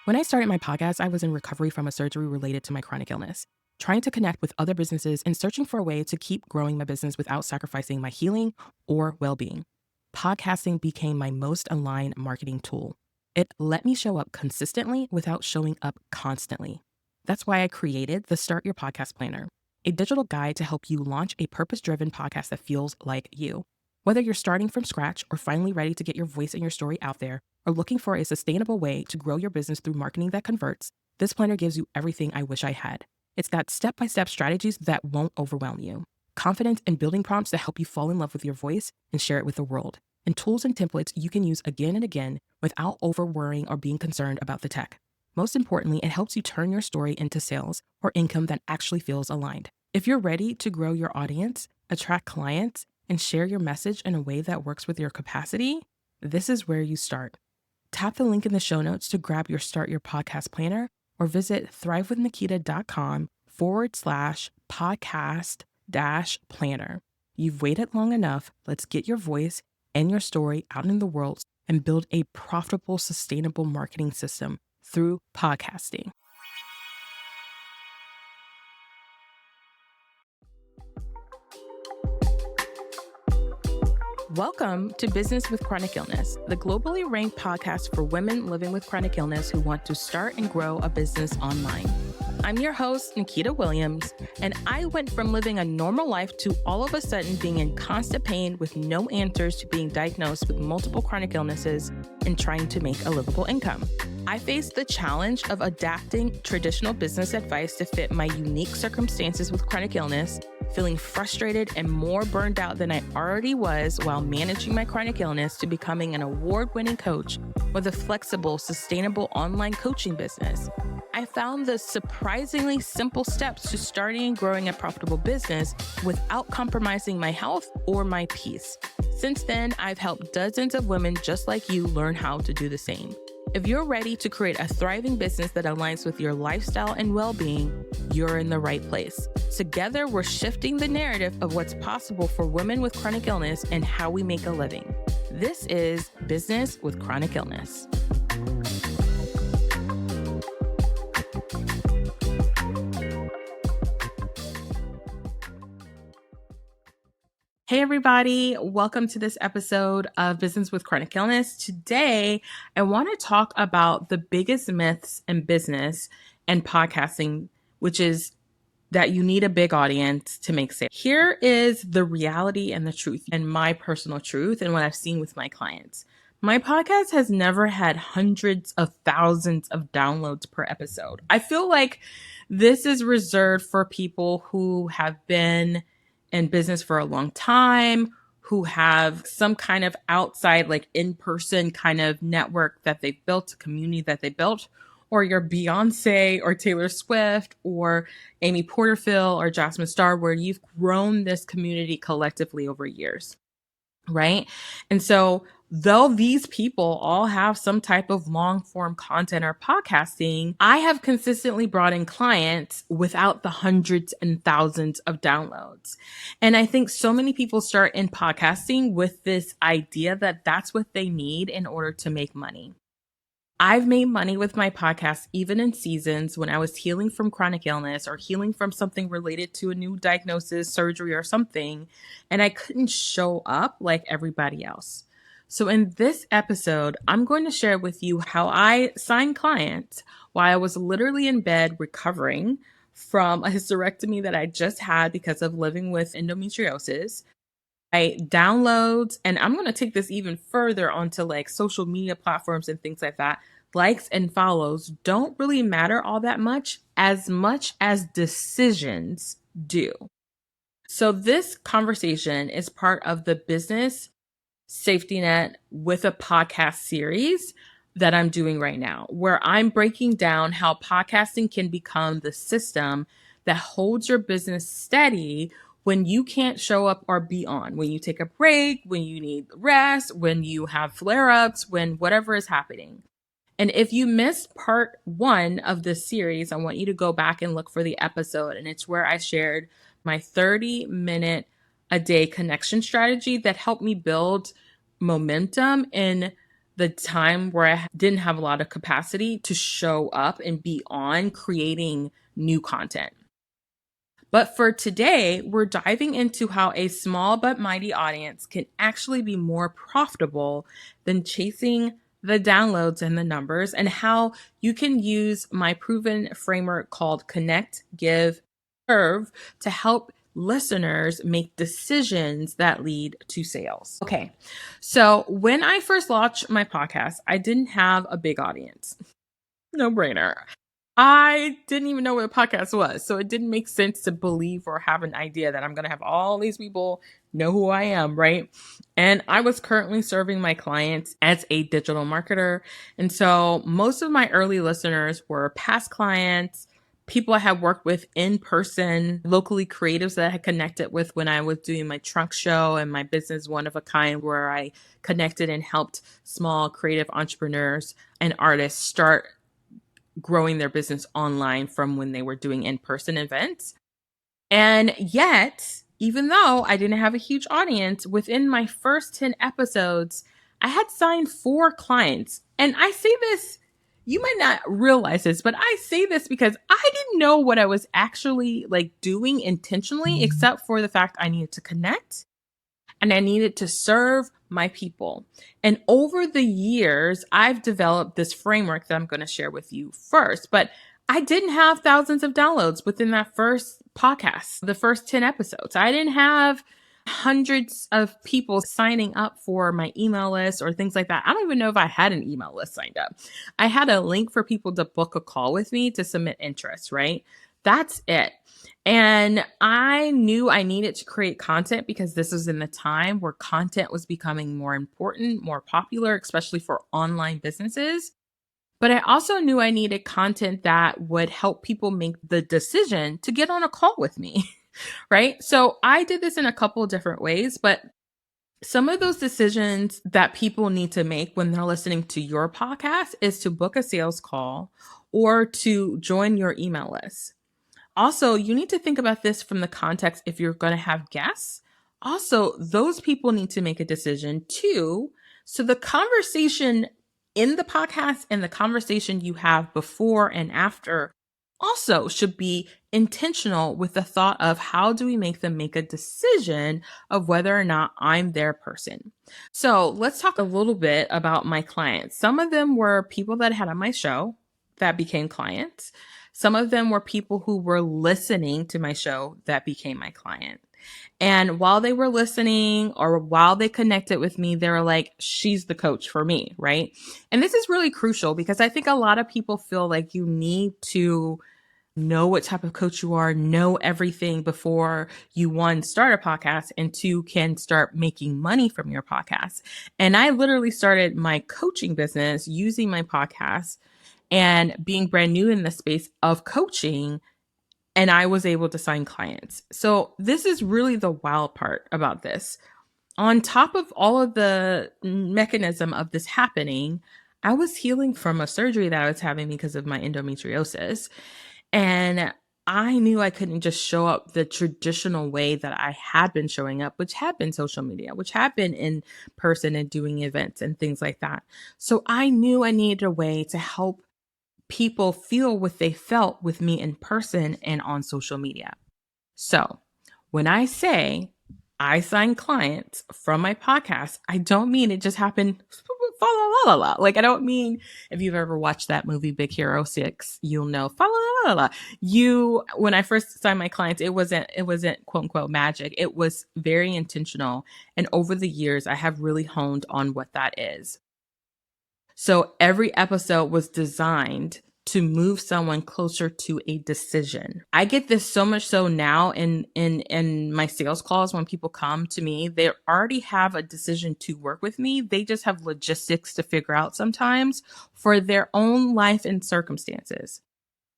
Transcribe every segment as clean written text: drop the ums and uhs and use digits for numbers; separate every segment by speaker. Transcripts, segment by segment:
Speaker 1: When I started my podcast, I was in recovery from a surgery related to my chronic illness, trying to connect with other businesses and searching for a way to keep growing my business without sacrificing my healing or well-being. Podcasting became my most aligned marketing tool. It let me show up consistently without showing up constantly. That's why I created the Start Your Podcast Planner, a digital guide to help you launch a purpose-driven podcast that feels like you. Whether you're starting from scratch or finally ready to get your voice and your story out there, or looking for a sustainable way to grow your business through marketing that converts, this planner gives you everything I wish I had. It's got step-by-step strategies that won't overwhelm you, confidence and building prompts that help you fall in love with your voice and share it with the world, and tools and templates you can use again and again without over-worrying or being concerned about the tech. Most importantly, it helps you turn your story into sales or income that actually feels aligned. If you're ready to grow your audience, attract clients, and share your message in a way that works with your capacity, this is where you start. Tap the link in the show notes to grab your Start Your Podcast Planner or visit thrivewithnikita.com/podcast-planner. You've waited long enough. Let's get your voice and your story out in the world and build a profitable, sustainable marketing system through podcasting. Welcome to Business with Chronic Illness, the globally ranked podcast for women living with chronic illness who want to start and grow a business online. I'm your host, Nikita Williams, and I went from living a normal life to all of a sudden being in constant pain with no answers to being diagnosed with multiple chronic illnesses and trying to make a livable income. I faced the challenge of adapting traditional business advice to fit my unique circumstances with chronic illness, feeling frustrated and more burned out than I already was while managing my chronic illness, to becoming an award-winning coach with a flexible, sustainable online coaching business. I found the surprisingly simple steps to starting and growing a profitable business without compromising my health or my peace. Since then, I've helped dozens of women just like you learn how to do the same. If you're ready to create a thriving business that aligns with your lifestyle and well-being, you're in the right place. Together, we're shifting the narrative of what's possible for women with chronic illness and how we make a living. This is Business with Chronic Illness. Hey everybody, welcome to this episode of Business with Chronic Illness. Today, I want to talk about the biggest myths in business and podcasting, which is that you need a big audience to make sales. Here is the reality and the truth, and my personal truth and what I've seen with my clients. My podcast has never had hundreds of thousands of downloads per episode. I feel like this is reserved for people who have been in business for a long time, who have some kind of outside, like in-person kind of network that they've built, a community that they built, or your Beyonce or Taylor Swift or Amy Porterfield or Jasmine Star, where you've grown this community collectively over years, right? And so though these people all have some type of long form content or podcasting, I have consistently brought in clients without the hundreds and thousands of downloads. And I think so many people start in podcasting with this idea that that's what they need in order to make money. I've made money with my podcast even in seasons when I was healing from chronic illness or healing from something related to a new diagnosis, surgery, or something, and I couldn't show up like everybody else. So in this episode, I'm going to share with you how I signed clients while I was literally in bed recovering from a hysterectomy that I just had because of living with endometriosis. I downloads, and I'm going to take this even further onto like social media platforms and things like that. Likes and follows don't really matter all that much as decisions do. So this conversation is part of the Business Safety Net with a podcast series that I'm doing right now, where I'm breaking down how podcasting can become the system that holds your business steady when you can't show up or be on, when you take a break, when you need rest, when you have flare-ups, when whatever is happening. And if you missed part 1 of this series, I want you to go back and look for the episode. And it's where I shared my 30-minute a day connection strategy that helped me build momentum in the time where I didn't have a lot of capacity to show up and be on creating new content. But for today, we're diving into how a small but mighty audience can actually be more profitable than chasing the downloads and the numbers, and how you can use my proven framework called Connect, Give, Serve to help listeners make decisions that lead to sales. Okay, so when I first launched my podcast, I didn't have a big audience. No brainer. I didn't even know what a podcast was. So it didn't make sense to believe or have an idea that I'm going to have all these people know who I am, right? And I was currently serving my clients as a digital marketer. And so most of my early listeners were past clients, people I had worked with in person, locally creatives that I had connected with when I was doing my trunk show and my business One of a Kind, where I connected and helped small creative entrepreneurs and artists start growing their business online from when they were doing in-person events. And yet, even though I didn't have a huge audience, within my first 10 episodes, I had signed 4 clients. And I say this, you might not realize this, but I say this because I didn't know what I was actually doing intentionally, except for the fact I needed to connect and I needed to serve my people. And over the years, I've developed this framework that I'm going to share with you first. But I didn't have thousands of downloads within that first podcast, the first 10 episodes. I didn't have hundreds of people signing up for my email list or things like that. I don't even know if I had an email list signed up. I had a link for people to book a call with me to submit interest, right? That's it. And I knew I needed to create content because this was in the time where content was becoming more important, more popular, especially for online businesses. But I also knew I needed content that would help people make the decision to get on a call with me, right? So I did this in a couple of different ways, but some of those decisions that people need to make when they're listening to your podcast is to book a sales call or to join your email list. Also, you need to think about this from the context if you're going to have guests. Also, those people need to make a decision too. So the conversation in the podcast and the conversation you have before and after also should be intentional with the thought of how do we make them make a decision of whether or not I'm their person. So let's talk a little bit about my clients. Some of them were people that had on my show that became clients. Some of them were people who were listening to my show that became my client. And while they were listening or while they connected with me, they were like, she's the coach for me, right? And this is really crucial because I think a lot of people feel like you need to know what type of coach you are, know everything before you, one, start a podcast, and two, can start making money from your podcast. And I literally started my coaching business using my podcast and being brand new in the space of coaching, and I was able to sign clients. So this is really the wild part about this. On top of all of the mechanism of this happening, I was healing from a surgery that I was having because of my endometriosis. And I knew I couldn't just show up the traditional way that I had been showing up, which had been social media, which had been in person and doing events and things like that. So I knew I needed a way to help people feel what they felt with me in person and on social media. So when I say I sign clients from my podcast, I don't mean it just happened fa la la la. Like, I don't mean, if you've ever watched that movie Big Hero 6, you'll know fa la la la. When I first signed my clients, it wasn't quote unquote magic. It was very intentional. And over the years, I have really honed on what that is. So every episode was designed to move someone closer to a decision. I get this so much so now in my sales calls when people come to me, they already have a decision to work with me. They just have logistics to figure out sometimes for their own life and circumstances.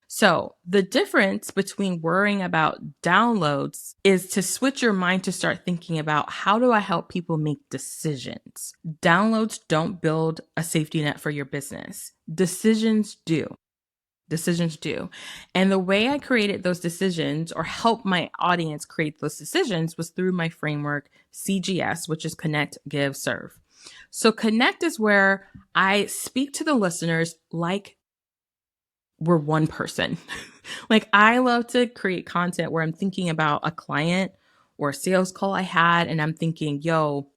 Speaker 1: So the difference between worrying about downloads is to switch your mind to start thinking about, how do I help people make decisions? Downloads don't build a safety net for your business. Decisions do. Decisions do. And the way I created those decisions, or help my audience create those decisions, was through my framework, CGS, which is Connect, Give, Serve. So connect is where I speak to the listeners like we're one person. Like I love to create content where I'm thinking about a client or a sales call I had, and I'm thinking, yo,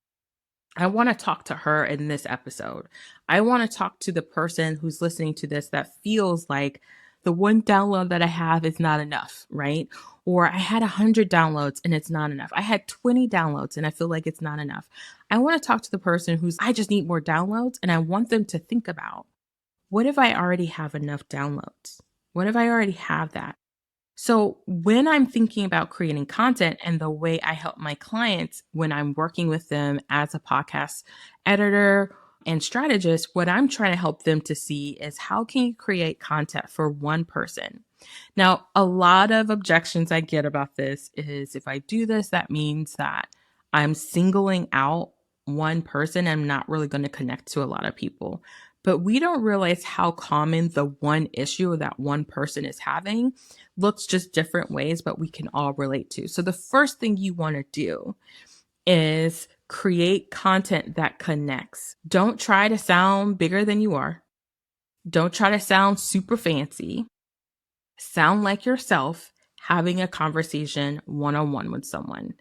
Speaker 1: I want to talk to her in this episode. I want to talk to the person who's listening to this that feels like the one download that I have is not enough, right? Or I had 100 downloads and it's not enough. I had 20 downloads and I feel like it's not enough. I want to talk to the person who's, I just need more downloads, and I want them to think about, what if I already have enough downloads? What if I already have that? So, when I'm thinking about creating content and the way I help my clients when I'm working with them as a podcast editor and strategist, what I'm trying to help them to see is, how can you create content for one person? Now, a lot of objections I get about this is, if I do this, that means that I'm singling out one person. I'm not really going to connect to a lot of people. But we don't realize how common the one issue that one person is having looks just different ways, but we can all relate to. So the first thing you want to do is create content that connects. Don't try to sound bigger than you are. Don't try to sound super fancy. Sound like yourself having a conversation one-on-one with someone,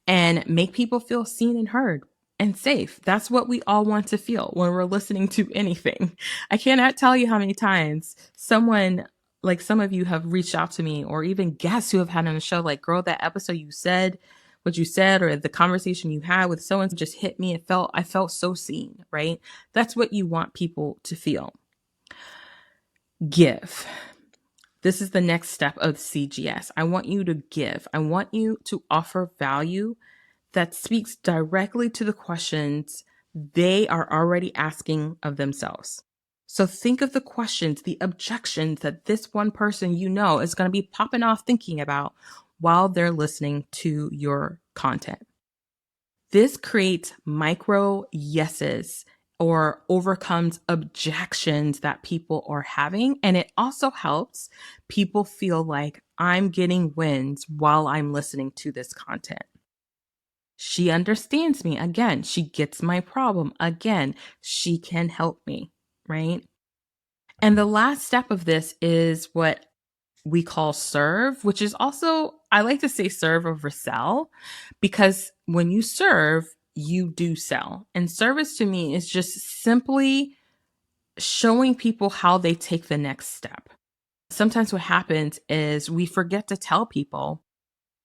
Speaker 1: and make people feel seen and heard and safe. That's what we all want to feel when we're listening to anything. I cannot tell you how many times someone, like some of you, have reached out to me, or even guests who have had on the show, like, girl, that episode you said what you said, or the conversation you had with someone just hit me. I felt so seen, right? That's what you want people to feel. Give. This is the next step of CGS. I want you to give. I want you to offer value that speaks directly to the questions they are already asking of themselves. So think of the questions, the objections that this one person you know is going to be popping off thinking about while they're listening to your content. This creates micro yeses, or overcomes objections that people are having. And it also helps people feel like, I'm getting wins while I'm listening to this content. She understands me. Again, she gets my problem. Again, she can help me, right? And the last step of this is what we call serve, which is also, I like to say serve over sell, because when you serve, you do sell. And service to me is just simply showing people how they take the next step. Sometimes what happens is we forget to tell people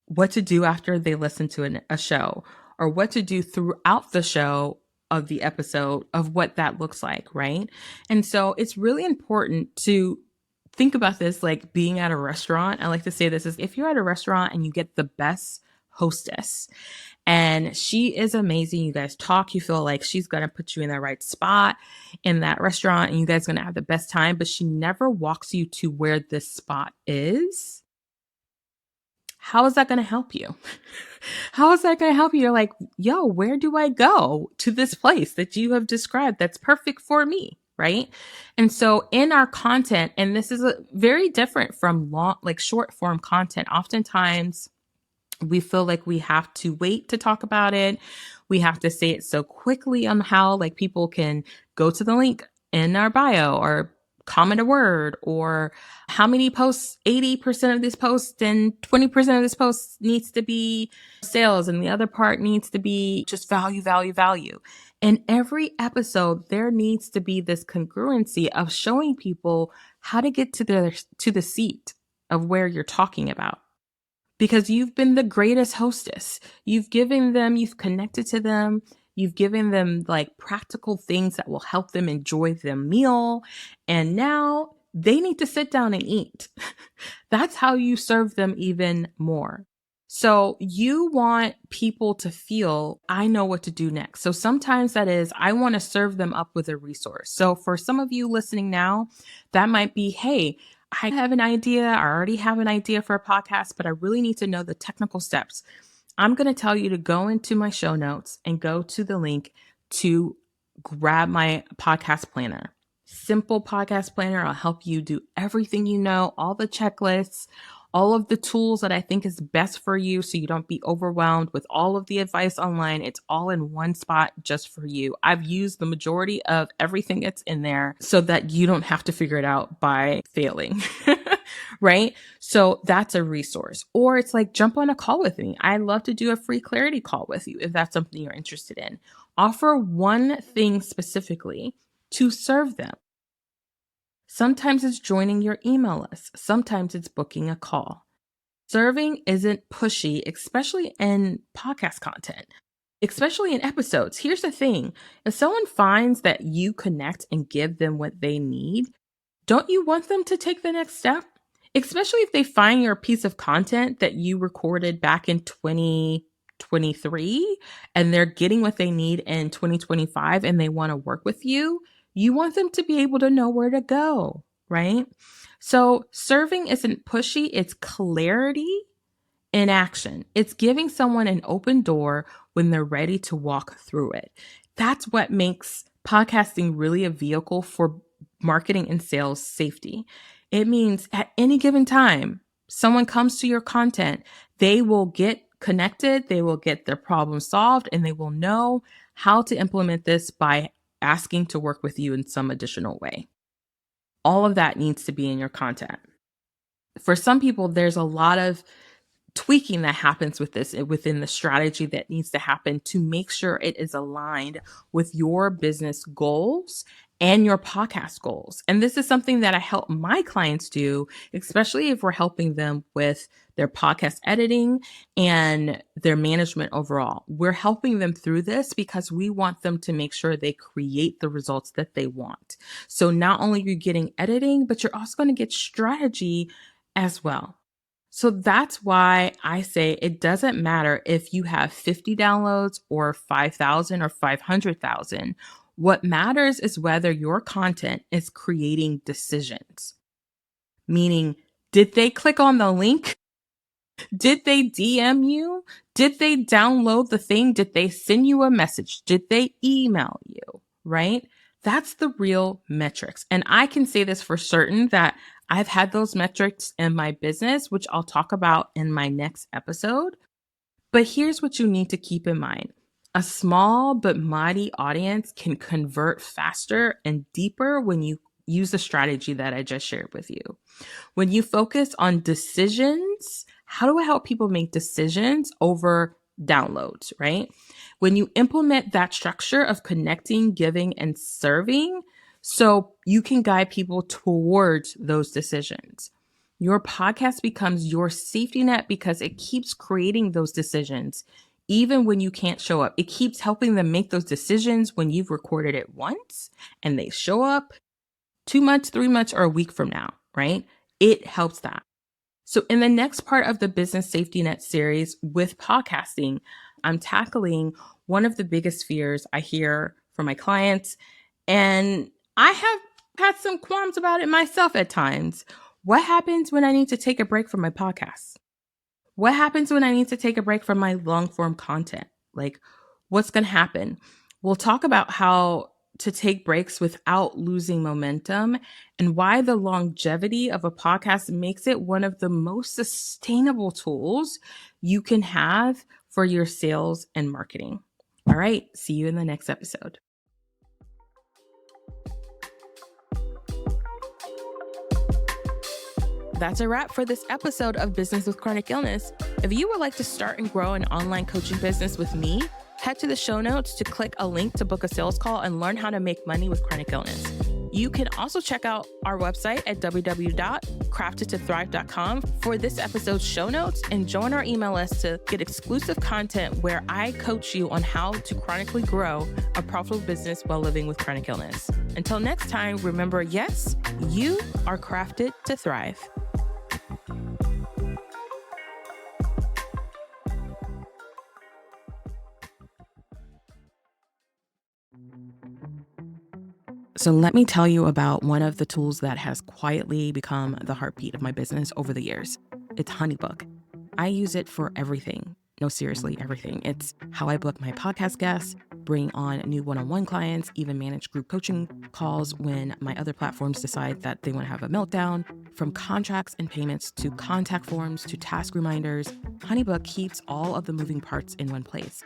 Speaker 1: what to do after they listen to a show, or what to do throughout the show of the episode, of what that looks like, right? And so it's really important to think about this like being at a restaurant. I like to say this is, if you're at a restaurant and you get the best hostess and she is amazing, you guys talk, you feel like she's going to put you in the right spot in that restaurant and you guys are going to have the best time, but she never walks you to where this spot is. How is that going to help you? How is that going to help you? You're like, yo, where do I go to this place that you have described that's perfect for me? Right. And so in our content, and this is very different from long, like short form content, oftentimes we feel like we have to wait to talk about it. We have to say it so quickly on how, like, people can go to the link in our bio or comment a word, or how many posts, 80% of this post and 20% of this post needs to be sales and the other part needs to be just value, value, value. In every episode, there needs to be this congruency of showing people how to get to the seat of where you're talking about. Because you've been the greatest hostess. You've given them, you've connected to them, you've given them like practical things that will help them enjoy their meal. And now they need to sit down and eat. That's how you serve them even more. So you want people to feel, I know what to do next. So sometimes that is, I want to serve them up with a resource. So for some of you listening now, that might be, hey, I have an idea. I already have an idea for a podcast, but I really need to know the technical steps. I'm going to tell you to go into my show notes and go to the link to grab my podcast planner. Simple podcast planner. I'll help you do everything you know, all the checklists, all of the tools that I think is best for you so you don't be overwhelmed with all of the advice online. It's all in one spot just for you. I've used the majority of everything that's in there so that you don't have to figure it out by failing. Right? So that's a resource. Or it's like jump on a call with me. I'd love to do a free clarity call with you if that's something you're interested in. Offer one thing specifically to serve them. Sometimes it's joining your email list. Sometimes it's booking a call. Serving isn't pushy, especially in podcast content, especially in episodes. Here's the thing. If someone finds that you connect and give them what they need, don't you want them to take the next step? Especially if they find your piece of content that you recorded back in 2023 and they're getting what they need in 2025 and they want to work with you, you want them to be able to know where to go, right? So serving isn't pushy, it's clarity in action. It's giving someone an open door when they're ready to walk through it. That's what makes podcasting really a vehicle for marketing and sales safety. It means at any given time, someone comes to your content, they will get connected, they will get their problem solved, and they will know how to implement this by asking to work with you in some additional way. All of that needs to be in your content. For some people, there's a lot of tweaking that happens with this within the strategy that needs to happen to make sure it is aligned with your business goals and your podcast goals. And this is something that I help my clients do, especially if we're helping them with their podcast editing and their management overall. We're helping them through this because we want them to make sure they create the results that they want. So not only are you getting editing, but you're also going to get strategy as well. So that's why I say it doesn't matter if you have 50 downloads or 5,000 or 500,000. What matters is whether your content is creating decisions. Meaning, did they click on the link? Did they DM you? Did they download the thing? Did they send you a message? Did they email you? Right? That's the real metrics. And I can say this for certain that I've had those metrics in my business, which I'll talk about in my next episode. But here's what you need to keep in mind. A small but mighty audience can convert faster and deeper when you use the strategy that I just shared with you. When you focus on decisions, how do I help people make decisions over downloads, right? When you implement that structure of connecting, giving, and serving, so you can guide people towards those decisions. Your podcast becomes your safety net because it keeps creating those decisions even when you can't show up. It keeps helping them make those decisions when you've recorded it once and they show up 2 months, 3 months, or a week from now, right? It helps that. So in the next part of the Business Safety Net series with podcasting, I'm tackling one of the biggest fears I hear from my clients, and I have had some qualms about it myself at times. What happens when I need to take a break from my podcast? What happens when I need to take a break from my long form content? Like, what's going to happen? We'll talk about how to take breaks without losing momentum and why the longevity of a podcast makes it one of the most sustainable tools you can have for your sales and marketing. All right, see you in the next episode. That's a wrap for this episode of Business with Chronic Illness. If you would like to start and grow an online coaching business with me, head to the show notes to click a link to book a sales call and learn how to make money with chronic illness. You can also check out our website at www.craftedtothrive.com for this episode's show notes and join our email list to get exclusive content where I coach you on how to chronically grow a profitable business while living with chronic illness. Until next time, remember, yes, you are crafted to thrive. So let me tell you about one of the tools that has quietly become the heartbeat of my business over the years. It's HoneyBook. I use it for everything. No, seriously, everything. It's how I book my podcast guests, bring on new one-on-one clients, even manage group coaching calls when my other platforms decide that they want to have a meltdown. From contracts and payments to contact forms to task reminders, HoneyBook keeps all of the moving parts in one place.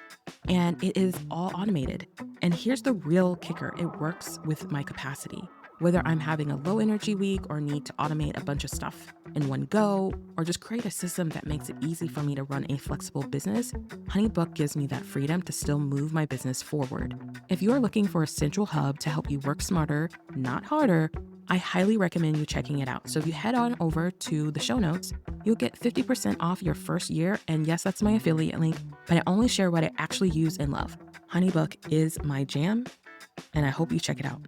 Speaker 1: And it is all automated. And here's the real kicker. It works with my capacity. Whether I'm having a low energy week or need to automate a bunch of stuff in one go, or just create a system that makes it easy for me to run a flexible business, HoneyBook gives me that freedom to still move my business forward. If you are looking for a central hub to help you work smarter, not harder, I highly recommend you checking it out. So if you head on over to the show notes, you'll get 50% off your first year. And yes, that's my affiliate link, but I only share what I actually use and love. HoneyBook is my jam, and I hope you check it out.